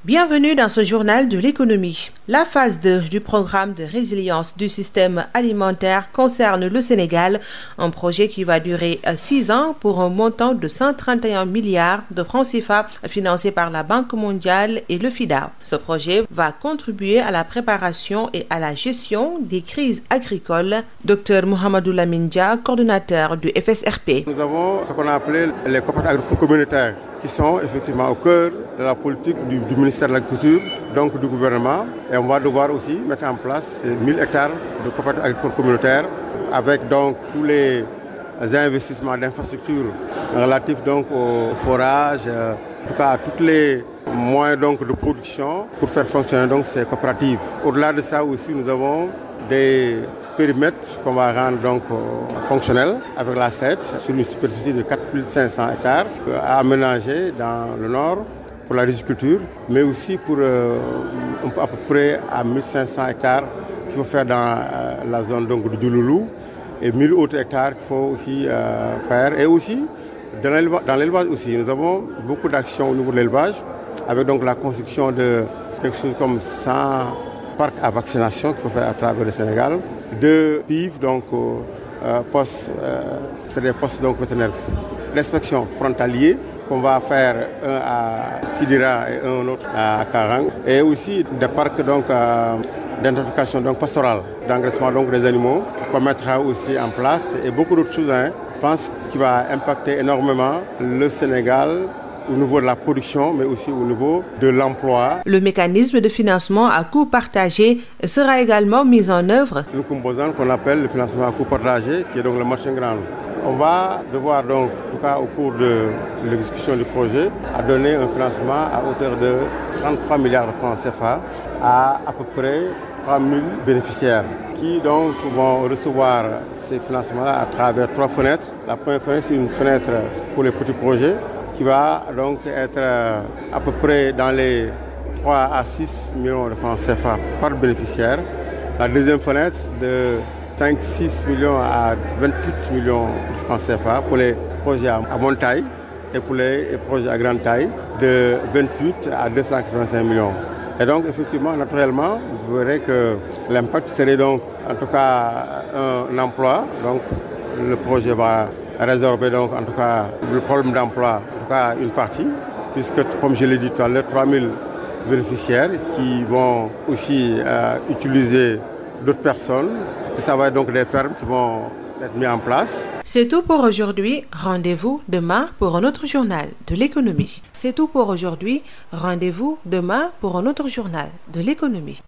Bienvenue dans ce journal de l'économie. La phase 2 du programme de résilience du système alimentaire concerne le Sénégal, un projet qui va durer 6 ans pour un montant de 131 milliards de francs CFA financé par la Banque mondiale et le FIDA. Ce projet va contribuer à la préparation et à la gestion des crises agricoles. Dr Mohamedou Lamine Dia, coordonnateur du FSRP. Nous avons ce qu'on a appelé les coopératives agricoles communautaires, qui sont effectivement au cœur de la politique du ministère de l'Agriculture, donc du gouvernement. Et on va devoir aussi mettre en place 1000 hectares de coopératives agricoles communautaires avec donc tous les investissements d'infrastructures relatifs donc au forage, en tout cas à tous les moyens donc de production pour faire fonctionner donc ces coopératives. Au-delà de ça aussi, nous avons des périmètre qu'on va rendre donc fonctionnel avec la SET sur une superficie de 4500 hectares à aménager dans le nord pour la riziculture, mais aussi pour à peu près à 1500 hectares qu'il faut faire dans la zone donc du Djouloulou et 1000 autres hectares qu'il faut aussi faire. Et aussi dans l'élevage aussi, nous avons beaucoup d'actions au niveau de l'élevage avec donc la construction de quelque chose comme 100 parcs à vaccination qu'il faut faire à travers le Sénégal. 2 PIV, donc c'est des postes donc vétérinaires d'inspection frontaliers qu'on va faire un à Kidira et un autre à Karang. Et aussi des parcs donc d'identification donc pastorale, d'engraissement donc des animaux qu'on mettra aussi en place et beaucoup d'autres choses. Je pense qu'il va impacter énormément le Sénégal au niveau de la production, mais aussi au niveau de l'emploi. Le mécanisme de financement à coût partagé sera également mis en œuvre. Une composante qu'on appelle le financement à coût partagé, qui est donc le marché grand. On va devoir donc, en tout cas au cours de l'exécution du projet, à donner un financement à hauteur de 33 milliards de francs CFA à peu près 3000 bénéficiaires qui donc vont recevoir ces financements-là à travers 3 fenêtres. La première fenêtre, c'est une fenêtre pour les petits projets, qui va donc être à peu près dans les 3 à 6 millions de francs CFA par bénéficiaire. La deuxième fenêtre de 5-6 millions à 28 millions de francs CFA pour les projets à bonne taille et pour les projets à grande taille de 28 à 285 millions. Et donc effectivement, naturellement, vous verrez que l'impact serait donc en tout cas un emploi. Donc le projet va résorber donc en tout cas le problème d'emploi, en tout cas une partie, puisque comme je l'ai dit tout à l'heure, 3000 bénéficiaires qui vont aussi utiliser d'autres personnes. Ça va être donc des fermes qui vont être mises en place. C'est tout pour aujourd'hui. Rendez-vous demain pour un autre journal de l'économie. C'est tout pour aujourd'hui. Rendez-vous demain pour un autre journal de l'économie.